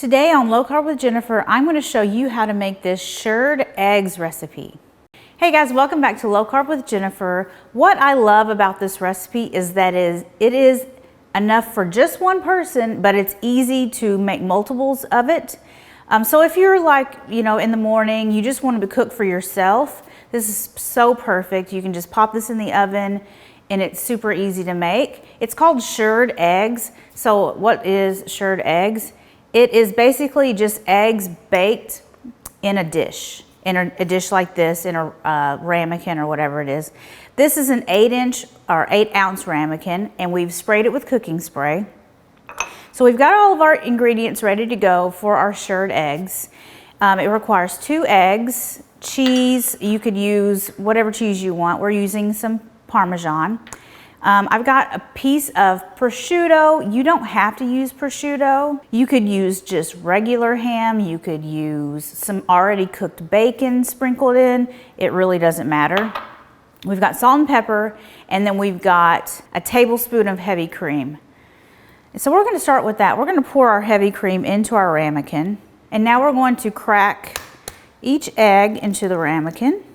Today on Low Carb with Jennifer, I'm going to show you how to make this shirred eggs recipe. Hey guys, welcome back to Low Carb with Jennifer. What I love about this recipe is that it is enough for just one person, but it's easy to make multiples of it. So if you're like, in the morning, you just want to cook for yourself, this is so perfect. You can just pop this in the oven and it's super easy to make. It's called shirred eggs. So what is shirred eggs? It is basically just eggs baked in a dish, like this, in a Ramekin or whatever it is. This is an 8-ounce Ramekin, and we've sprayed it with cooking spray. So we've got all of our ingredients ready to go for our shirred eggs. It requires 2 eggs, cheese. You could use whatever cheese you want. We're using some parmesan. I've got a piece of prosciutto. You don't have to use prosciutto. You could use just regular ham. You could use some already cooked bacon sprinkled in. It really doesn't matter. We've got salt and pepper, and then we've got a tablespoon of heavy cream. So we're going to start with that. We're going to pour our heavy cream into our Ramekin, and now we're going to crack each egg into the Ramekin.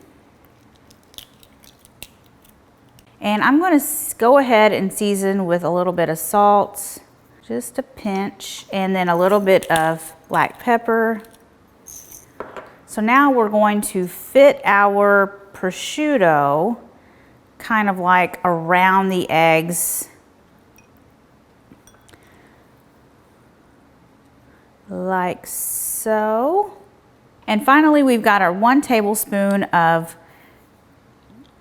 And I'm going to go ahead and season with a little bit of salt, just a pinch, and then a little bit of black pepper. So now we're going to fit our prosciutto kind of like around the eggs, like so. And finally, we've got our 1 tablespoon of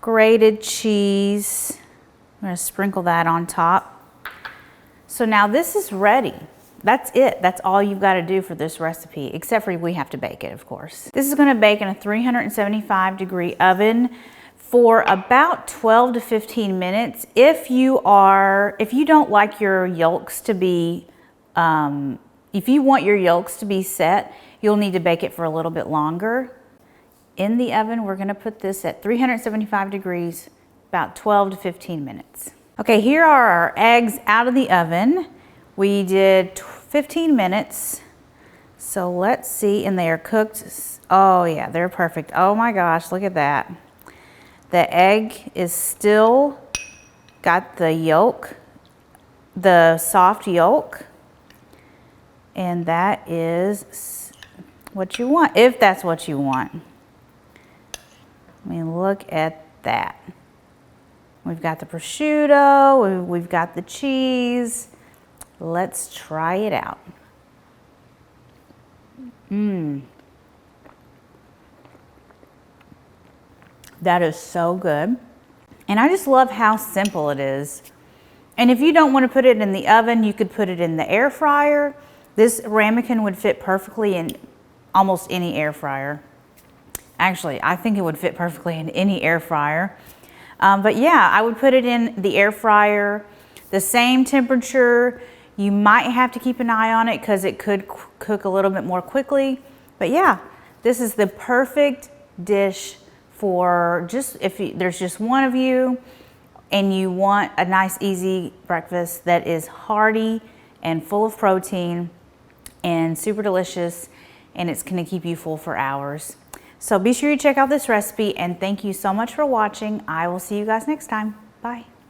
grated cheese. I'm going to sprinkle that on top. So now this is ready. That's it. That's all you've got to do for this recipe, except for we have to bake it, of course. This is going to bake in a 375-degree oven for about 12 to 15 minutes. If you don't like your yolks to be, if you want your yolks to be set, you'll need to bake it for a little bit longer. In the oven, we're going to put this at 375 degrees, about 12 to 15 minutes. Okay, here are our eggs out of the oven. We did 15 minutes. So let's see, and they are cooked. Oh yeah, they're perfect. Oh my gosh, look at that. The egg is still got the yolk, the soft yolk, and that is what you want, if that's what you want. I mean, look at that. We've got the prosciutto, we've got the cheese. Let's try it out. That is so good. And I just love how simple it is. And if you don't want to put it in the oven, you could put it in the air fryer. This Ramekin would fit perfectly in almost any air fryer. Actually, I think it would fit perfectly in any air fryer. But yeah, I would put it in the air fryer, the same temperature. You might have to keep an eye on it because it could cook a little bit more quickly. But yeah, this is the perfect dish for just if there's just one of you and you want a nice, easy breakfast that is hearty and full of protein and super delicious, and it's going to keep you full for hours. So be sure you check out this recipe, and thank you so much for watching. I will see you guys next time. Bye.